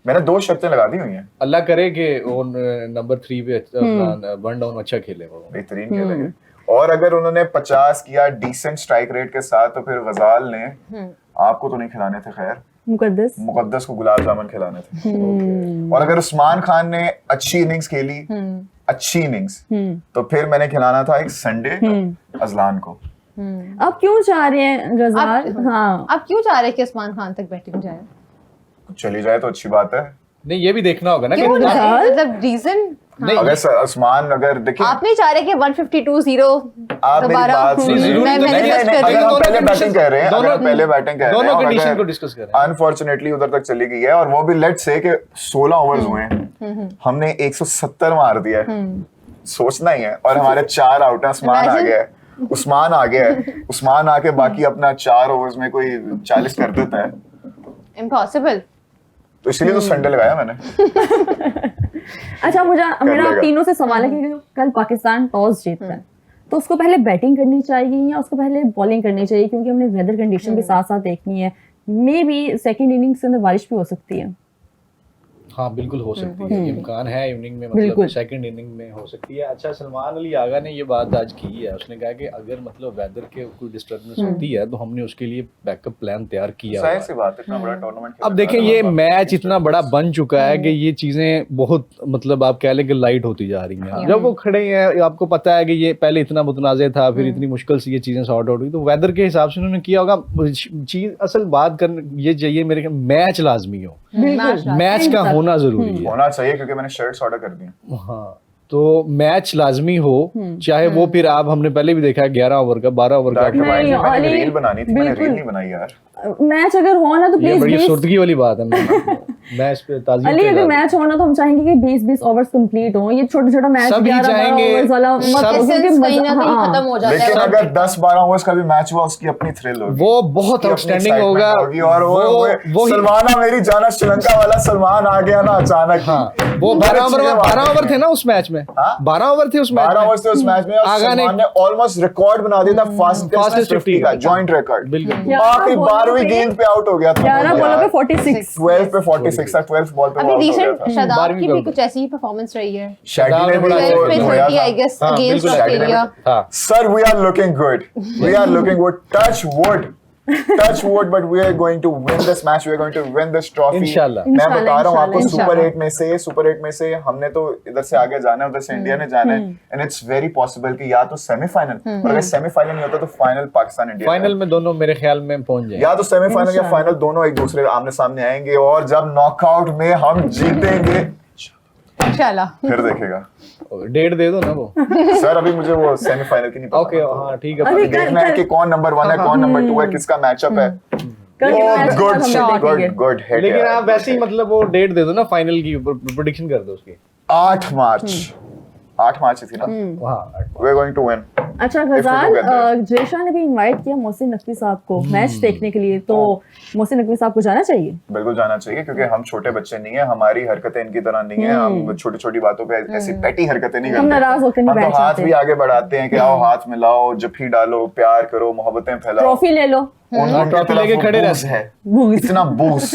मैंने 2 शर्तें लगा दी हुई हैं। अल्लाह करे कि वो नंबर 3 पे वन डाउन अच्छा खेले वो, बेहतरीन खेलेंगे। और अगर उन्होंने 50 किया डिसेंट स्ट्राइक रेट के साथ तो फिर गजाल ने आपको तो नहीं खिलाने थे, खैर मुकद्दस को गुलाब जामुन खिलाने थे। और अगर उस्मान खान ने अच्छी इनिंग्स खेली, अच्छी इनिंग्स, तो फिर मैंने खिलाना था एक संडे अजलान को। अब क्यों चाह रहे हैं गज़ाल? हाँ, आप क्यों चाह रहे हैं कि उस्मान खान तक बैटिंग जाए? चली जाए तो अच्छी बात है। नहीं ये भी देखना होगा ना कि क्यों जाए, मतलब रीजन अगर उस्मान, अगर देखिए आप नहीं चाह रहे कि 152-0 आप मेरी बात सुनिए। अगर हम पहले बैटिंग कर रहे हैं, अगर हम पहले बैटिंग कर रहे हैं, दोनों कंडीशन को डिस्कस कर रहे हैं, अनफॉर्चुनेटली उधर तक चली गई है और वो भी लेट्स से कि 16 ओवर्स हुए हैं, हमने 170 मार दिया है, सोचना ही है। और हमारे 4 आउट हैं, उस्मान आ गया है, उस्मान आ गया है, उस्मान आके बाकी अपना 4 ओवर्स में कोई 40 कर देता है, इम्पॉसिबल। तो इसलिए तो संडे लगाया मैंने। अच्छा मेरा आप तीनों से सवाल है कि कल पाकिस्तान टॉस जीतता है तो उसको पहले बैटिंग करनी चाहिए या उसको पहले बॉलिंग करनी चाहिए, क्योंकि हमने वेदर कंडीशन के साथ साथ देखनी है, मे बी सेकंड इनिंग्स के अंदर बारिश भी हो सकती है। हाँ बिल्कुल हो सकती है, इम्कान है इवनिंग में, मतलब सेकंड इनिंग में हो सकती है। अच्छा सलमान अली आगा ने ये बात आज की है, उसने कहा कि अगर मतलब वेदर के कोई डिस्टर्बेंस होती है तो हमने उसके लिए बैकअप प्लान तैयार किया हुआ है। सी बात है, इतना बड़ा टूर्नामेंट। अब देखें ये मैच इतना बड़ा बन चुका है कि ये चीजें बहुत मतलब आप कह लें कि लाइट होती जा रही हैं। जब वो खड़े हैं, आपको पता है कि ये पहले इतना मुतनाज़ था, फिर इतनी मुश्किल से ये चीजें सॉर्ट आउट हुई, तो वेदर के हिसाब से उन्होंने किया होगा। चीज असल बात करने ये चाहिए मेरे मैच लाजमी हो, मैच का होना जरूरी है, होना चाहिए, क्योंकि मैंने शर्ट्स ऑर्डर कर दी। हाँ तो मैच लाजमी हो, चाहे वो फिर आप, हमने पहले भी देखा है 11 ओवर का, 12 ओवर का। मैंने रील बनानी थी, मैंने रील नहीं बनाई यार। मैच अगर हो ना तो ये बड़ी सुर्दगी वाली बात है। मैच पे ताज़ीम अली अगर मैच हो ना तो हम चाहेंगे कि 20-20 ओवर्स कंप्लीट हो। ये छोटा-छोटा मैच सभी चाहेंगे, वाला खत्म हो जाता है। लेकिन अगर 10-12 ओवर्स का भी मैच हुआ उसकी अपनी थ्रिल होगी, वो बहुत आउटस्टैंडिंग होगा। और वो सलमाना मेरी जाना श्रीलंका वाला सलमान आ गया ना अचानक। हाँ, वो 12 ओवर थे ना उस मैच में, 12 ओवर थे उस मैच में, 12 ओवर थे उस मैच में, और सलमान ने ऑलमोस्ट रिकॉर्ड बना दिया था, फास्टेस्ट 50 का जॉइंट रिकॉर्ड। बिल्कुल आखिरी 12वीं गेंद पे आउट हो गया था, 11 बॉलों पे 46, 12 पे 46 था, 12th बॉल पे अभी आउट हो गया रिसेंट था। शादाब की भी कुछ ऐसी ही परफॉर्मेंस रही है। शैडी ने भी 12 पे 30 आई गेस हाँ, अगेंस्ट बिल्कुल, Australia. Sir, we are looking good. We are looking good. Touch wood. Touch wood, but we are going to win this match. We are going to win this trophy. इंशाल्लाह। मैं बता रहा हूँ आपको, इंशाल्लाह। Super 8 में से हमने तो इधर से आगे जाना है, उधर से इंडिया ने जाना है, एंड इट्स वेरी पॉसिबल कि या तो सेमीफाइनल, और अगर सेमीफाइनल नहीं होता तो फाइनल पाकिस्तान इंडिया, फाइनल में दोनों मेरे ख्याल में पहुंच जाएंगे, या तो सेमीफाइनल या फाइनल, दोनों एक दूसरे आमने सामने आएंगे, और जब नॉकआउट में हम जीतेंगे इंशाल्लाह। फिर देखेगा। डेट दे दो ना वो। सर अभी मुझे वो सेमीफाइनल की नहीं पता। ओके हाँ ठीक है, अभी देखना है कि कौन नंबर 1 है, कौन नंबर 2 है, किसका मैचअप है। गुड। लेकिन आप वैसे ही मतलब वो डेट दे दो ना फाइनल की, प्रेडिक्शन कर दो उसकी। 8 मार्च थी ना। We are going to win. अच्छा गज़ाल, जेशा ने भी इनवाइट किया मोहसिन नकवी साहब को मैच देखने के लिए, तो मोहसिन नकवी साहब को जाना चाहिए? बिल्कुल जाना चाहिए, क्योंकि हम छोटे बच्चे नहीं है, हमारी हरकतें इनकी तरह नहीं है, हम छोटी छोटी बातों पे ऐसी पेटी हरकतें नहीं करते, हम नाराज होकर नहीं हम बैठ तो हाथ जाते, भी आगे बढ़ाते हैं कि आओ हाथ मिलाओ, जफ्फी डालो, प्यार करो, मोहब्बतें फैलाओ, ट्रॉफी ले लो, ट्रॉफी लेके खड़े रहते है, इतना बूस।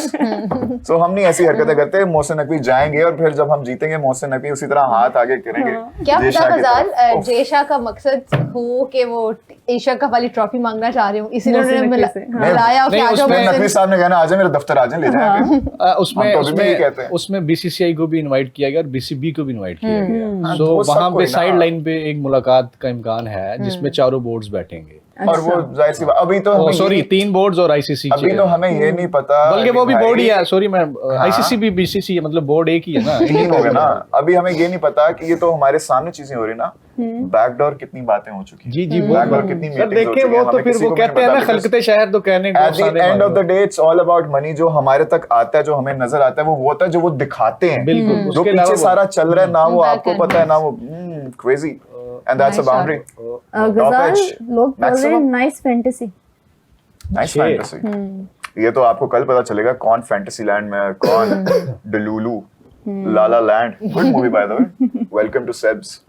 सो हम नहीं ऐसी हरकतें करते। मोहसिन नकवी जाएंगे और फिर जब हम जीतेंगे मोहसिन नकवी उसी तरह हाथ आगे करेंगे। क्या पता गज़ाल जेशा का मकसद हो कि वो एशिया कप वाली ट्रॉफी मांगना चाह रहे हो, इसीलिए उन्होंने बुलाया कि आज नकवी साहब ने कहना आजा मेरे दफ्तर आजा, ले जाएंगे। उसमें बीसीसीआई को भी इनवाइट किया गया और बीसीबी को भी इनवाइट किया गया, सो वहां पे साइड लाइन पे एक मुलाकात का इम्कान है जिसमें चारों बोर्ड्स बैठेंगे। और वो जाहिर सी बात, अभी तो सॉरी 3 बोर्ड्स और आईसीसी, अभी तो हमें ये नहीं पता, बल्कि वो भी बोर्ड ही है, सॉरी मैं आईसीसी भी बीसीसी मतलब बोर्ड एक ही है ना, तीन हो गए ना। अभी हमें ये नहीं पता कि ये तो हमारे सामने चीजें हो रही ना, बैकडोर कितनी बातें हो चुकी जी बैकडोर कितनी मीटिंग्स हो देखें, वो तो फिर वो कहते हैं ना खलकते शहर तो कहने को at the end of the day it's all about money. जो हमारे तक आता है, जो हमें नजर आता है, वो होता है जो वो दिखाते हैं, बिल्कुल, जो पीछे सारा चल रहा है ना वो आपको पता है ना, वो crazy, and that's a boundary. Ghazal लोग बोल रहे हैं नाइस फैंटेसी। ये तो आपको कल पता चलेगा कौन फैंटेसी लैंड में है, कौन delulu, lala land. Good movie by the way, welcome to सेब्स।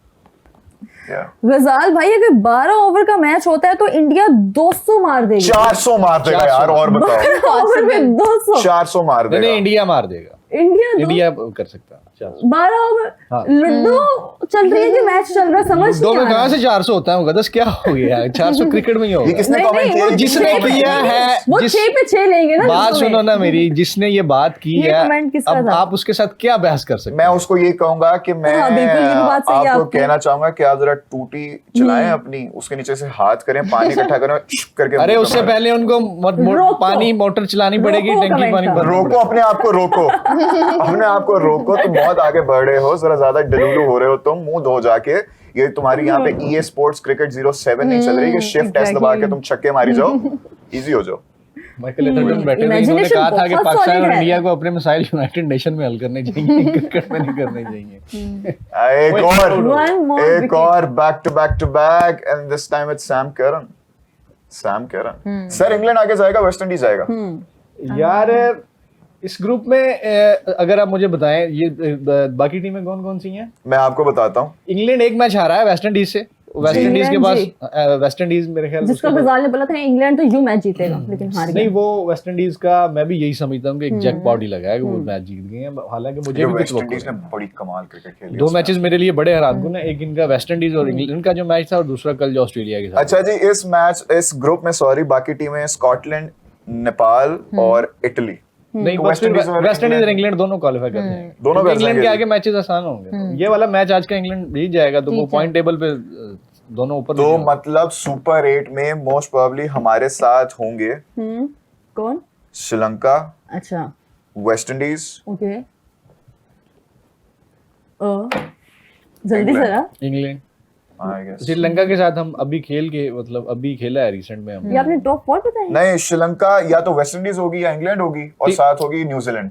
गज़ाल भाई अगर 12 ओवर का मैच होता है तो इंडिया 200 मार देगी, 400 मार देगा यार, और बताओ 12 ओवर में 200, 400 मार देगा। इंडिया मार देगा, इंडिया कर सकता है 12 ओवर हाँ। लूडो चल रही है कि मैच चल रहा है, समझ दो नहीं में आ कहाँ रहा। से 400 होता है मुकद्दस, क्या हो गया 400 क्रिकेट में ही ये होगा। किसने नहीं, कमेंट नहीं, किया? वो जिसने छह पे किया है, वो जिस- 6 पे 6 लेंगे ना। बात दोस्तों सुनो में। ना मेरी, जिसने ये बात की ये है, कमेंट किसका अब था? आप उसके साथ क्या बहस कर सकते मैं हैं? उसको ये कहूंगा कि मैं हाँ, बिल्कुल, ये तो बात सही है आपको आपकी। कहना चाहूंगा कि आप जरा टूटी चलाएं अपनी, उसके नीचे से हाथ करें, पानी इकट्ठा करें, शुक करके अरे मुंह पे उससे मारें। पहले उनको रोको। पानी मोटर चलानी पड़ेगी, रोको टंकी कमेंट पानी का। भरना रोको, पड़ेगा। अपने आप को रोको, अपने आप को रोको। तुम बहुत आगे बढ़ रहे हो, जरा ज्यादा डलूलू हो रहे हो तुम। मुंह धो जाके। ये तुम्हारी यहाँ पे EA स्पोर्ट्स क्रिकेट 07 नहीं चल रही कि शिफ्ट एस दबा के तुम छक्के मारी जाओ, इजी हो जाओ। माइकल एथरटन बैठे थे, इन्होंने Imagination कहा था कि बहुत पाकिस्तान solid और है। इंडिया को अपने मसाइल यूनाइटेड नेशन में हल करने चाहिए, क्रिकेट में नहीं करने चाहिए। एक और, One more एक wicket. और back to back, and this time it's Sam Curran. Sam Curran sir, England आगे जाएगा, वेस्ट इंडीज जाएगा? यार इस ग्रुप में अगर आप मुझे बताएं, ये बाकी टीमें कौन कौन सी हैं? मैं आपको बताता हूँ। इंग्लैंड एक मैच हारा है वेस्ट इंडीज से, वेस्ट इंडीज के पास इंग्लैंड वेस्ट इंडीज मेरे ख्याल जिसका उसके पास- गजाल ने बोला था इंग्लैंड तो यू मैच जीतेगा, लेकिन हार नहीं, गया। वो वेस्ट इंडीज का मैं भी यही समझता हूँ कि एक जैकपॉट ही लगा है कि वो मैच जीत गए हैं। हालांकि मुझे ये भी वेस्ट कुछ इंडीज ने बड़ी कमाल क्रिकेट खेली। दो मैचेस मेरे लिए बड़े हैरान कुन है, एक इनका वेस्ट इंडीज और इंग्लैंड का जो मैच था, और दूसरा कल जो ऑस्ट्रेलिया के साथ। अच्छा जी, इस ग्रुप में सॉरी बाकी टीमें स्कॉटलैंड, नेपाल और इटली। नहीं, तो बस वेस्ट इंडीज और वेस्ट इंडीज और इंग्लैंड- इंग्लैंड दोनों क्वालिफाई कर जाएंगे। दोनों क्योंकि कर इंग्लैंड के जाएंगे। आगे मैचेस आसान होंगे, तो ये वाला मैच आज का इंग्लैंड जीत जाएगा, तो वो पॉइंट टेबल पे दोनों ऊपर तो नीचे होंगे। मतलब सुपर 8 में मोस्ट प्रोबेबली हमारे साथ होंगे कौन? श्रीलंका, अच्छा, वेस्ट इंडीज, ओके। जल्दी इंग्लैंड। जरा, इंग्लैंड, आई गेस। श्रीलंका के साथ हम अभी खेल के, मतलब अभी खेला है रिसेंट में हम। ये आपने टॉप 4 बताया? नहीं, श्रीलंका या तो वेस्ट इंडीज होगी या इंग्लैंड होगी, और साथ होगी न्यूजीलैंड।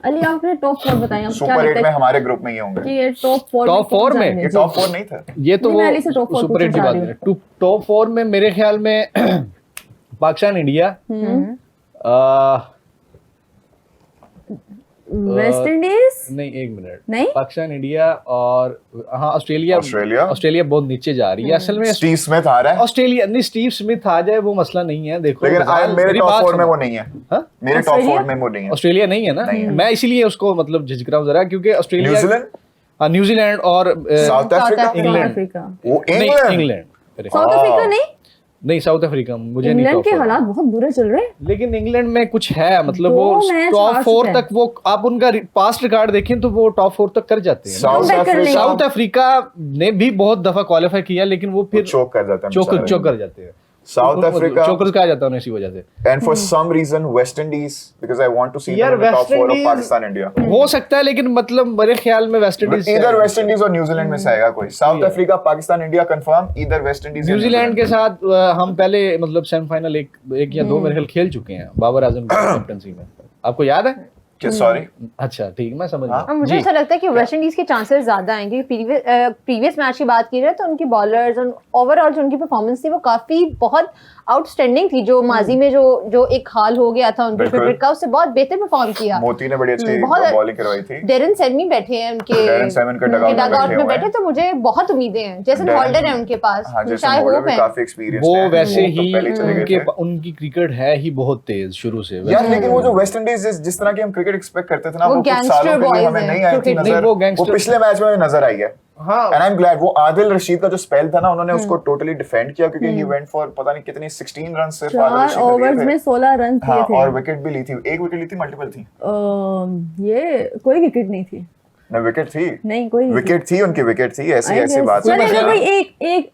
अली आपने टॉप 4 बताया, क्या सुपर 8 लगता में है हमारे ग्रुप में ये होंगे। कि ये टॉप 4 Top four में? ये टॉप 4 नहीं था। ये तो नहीं, मैं अली से top वो four सुपर 8 की पूछना बात चाह है। रही टॉप 4 में मेरे ख्याल में पाकिस्तान, इंडिया, वेस्ट इंडीज नहीं एक मिनट, नहीं? पाकिस्तान, इंडिया और हाँ ऑस्ट्रेलिया। ऑस्ट्रेलिया? ऑस्ट्रेलिया बहुत नीचे जा रही है असल में। स्टीव स्मिथ आ रहा है, ऑस्ट्रेलिया नहीं, स्टीव स्मिथ आ जाए वो मसला नहीं है। देखो लेकिन मेरे मेरी टॉप बात 4 में सुनो। वो नहीं है। हाँ? मेरे टॉप 4 में वो नहीं है। ऑस्ट्रेलिया नहीं है ना, नहीं है। मैं इसीलिए उसको मतलब झिझक रहा हूँ जरा, क्योंकि ऑस्ट्रेलिया, न्यूजीलैंड, हाँ न्यूजीलैंड और south Africa, Africa. England. Africa, वो नहीं इंग्लैंड। इंग्लैंड, मेरे ख्याल। साउथ अफ्रीका नहीं, नहीं साउथ अफ्रीका मुझे नहीं इंग्लैंड टॉप के 4। हालात बहुत बुरे चल रहे हैं। लेकिन इंग्लैंड में कुछ है, मतलब दो वो मैच टॉप हार 4 चुके हैं। तक, वो आप उनका पास्ट रिकॉर्ड देखें तो वो टॉप 4 तक कर जाते हैं। साउथ Comeback कर अफ्रीका लेंगे। साउथ अफ्रीका ने भी बहुत दफा क्वालिफाई किया, लेकिन वो फिर चोक कर जाते हैं चोक बेचारे। कर जाते हैं। साउथ अफ्रीका, चोकर्स कहा जाता है उन्हें इसी वजह से। and for some reason West Indies, because I want to see यार them in the top West 4 of Indies Pakistan, India. हो सकता है, लेकिन मतलब मेरे ख्याल में West Indies Either West Indies और न्यूजीलैंड में से आएगा कोई। South Africa, Pakistan, India confirm. Either West Indies या न्यूजीलैंड के साथ हम पहले मतलब सेमीफाइनल एक या दो मेरे ख्याल खेल चुके हैं बाबर आजम की कैप्टनसी में, आपको याद है? सॉरी, अच्छा ठीक, मैं समझ हाँ? गया। मुझे जी। ऐसा लगता है कि वेस्ट इंडीज के चांसेस ज्यादा आएंगे। प्रीवियस मैच की बात की जाए तो उनकी बॉलर्स और ओवरऑल जो उनकी परफॉर्मेंस थी वो काफी बहुत आउटस्टैंडिंग थी। जो माजी में जो एक हाल हो गया था उनके बिल्कुल। क्रिकेट का, उससे बहुत बेहतर परफॉर्म किया। मोती ने बड़ी अच्छी बहुत- बॉलिंग करवाई थी। डेरन सेमी बैठे हैं उनके डेरन सेवन के dugout में डगआउट बैठे में हुए बैठे, हैं। तो मुझे बहुत उम्मीदें हैं। जैसन डेरन- हॉल्डर है उनके पास, हाँ, जैसे शायद बॉलर होप भी है। काफी एक्सपीरियंस वो वैसे तो ही पहले चले गए उनके थे। उनकी क्रिकेट है ही बहुत तेज शुरू से। यार लेकिन वो जो वेस्ट इंडीज जिस तरह की हम क्रिकेट एक्सपेक्ट करते थे ना, वो वो कुछ gangster सालों के लिए boys हमें हैं, नहीं आई थी cricket नजर। नहीं, वो वो gangster- पिछले मैच में नजर आई है। हाँ एंड आई एम ग्लैड वो आदिल रशीद का जो स्पेल था ना, उन्होंने उसको टोटली डिफेंड किया, क्योंकि ही वेंट फॉर पता नहीं कितनी 16 रन सिर्फ आदिल 4 रशीद ने ओवर्स दिए में थे। 16 रन हाँ, किए और थे। विकेट भी ली थी। एक विकेट ली थी, मल्टीपल थी? ये कोई विकेट नहीं थी, ना विकेट थी, नहीं कोई विकेट थी, उनकी विकेट थी। ऐसी I ऐसी guess- बात चलेगा, मसला कोई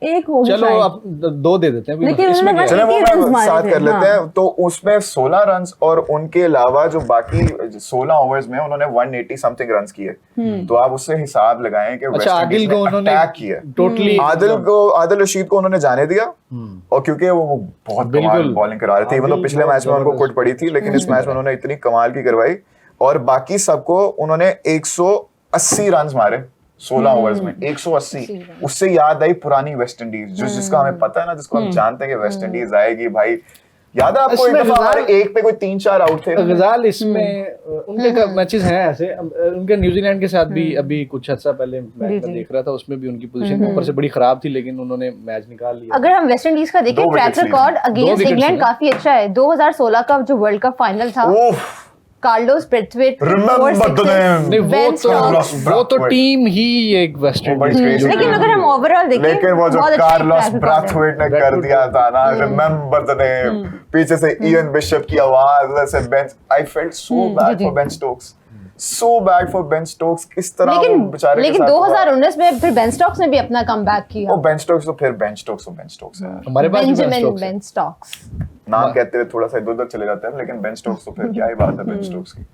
एक होगी चलो शायद। अब दो दे देते हैं अभी, लेकिन इसमें उन्होंने क्या है? बस- चलो वो 80 runs मैं मारे साथ थे, कर लेते हाँ। हैं। तो उसमें 16 रन्स और उनके अलावा जो बाकी 16 ओवर्स में उन्होंने 180 समथिंग रन्स किए। तो आप उससे हिसाब लगाएं कि वेस्ट अच्छा आदिल इंडीज को ने उन्होंने अटैक किया। टोटली आदिल रशीद को उन्होंने जाने दिया, और क्योंकि वो बहुत कमाल बिल्कुल। बॉलिंग करा रहे थे। मतलब आदिल पिछले बहुत मैच में उनको जबरदस्त। कुट पड़ी थी, लेकिन इस मैच में उन्होंने इतनी कमाल की करवाई। और बाकी सबको उन्होंने 180 रन मारे 16 ओवर्स में, 180। उससे याद आई पुरानी वेस्ट इंडीज, जो जिसका हमें पता है ना, जिसको हम जानते हैं कि वेस्ट इंडीज आएगी भाई। याद है आपको? एक इसमें दफा हमारे गजाल- एक पे कोई 3-4 आउट थे। गजाल इसमें उनके मैचेस हैं ऐसे। उनके न्यूजीलैंड के साथ भी अभी कुछ अर्सा पहले मैच में देख रहा था, उसमें भी उनकी पोजीशन ऊपर से बड़ी खराब थी, लेकिन उन्होंने मैच निकाल लिया। अगर हम वेस्ट इंडीज का देखें, 2 ट्रैक wickets ली थी। रिकॉर्ड 2 अगेंस्ट wickets इंग्लैंड ली। काफी अच्छा है। 2016 का जो वर्ल्ड कप फाइनल था, उफ, Carlos Brathwaite Remember the name. नहीं Ben Stokes. वो तो टीम ही एक वेस्ट वो बड़ी इंडीज crazy लेकिन अगर हम ओवरऑल देखें लेकिन वो जो बहुत अच्छा कार्लोस track record है। ब्रैथवेट ने कर दिया था ना, रिमेंबर द नेम, पीछे से इयन बिशप की आवाज, उधर से Ben, I felt so bad जी, for Ben Stokes, so bad for Ben Stokes. किस तरह वो लेकिन बेचारे के लेकिन साथ हुआ। 2019 में फिर बेन स्टोक्स ने भी अपना कमबैक किया। वो बेन स्टोक्स तो फिर बेन स्टोक्स है यार। हमारे पास भी बेंजामिन स्टोक्स है। Ben Stokes. नाम कहते हुए थोड़ा सा इधर उधर चले जाते हैं, लेकिन बेन स्टोक्स तो फिर क्या ही बात है बेन स्टोक्स की।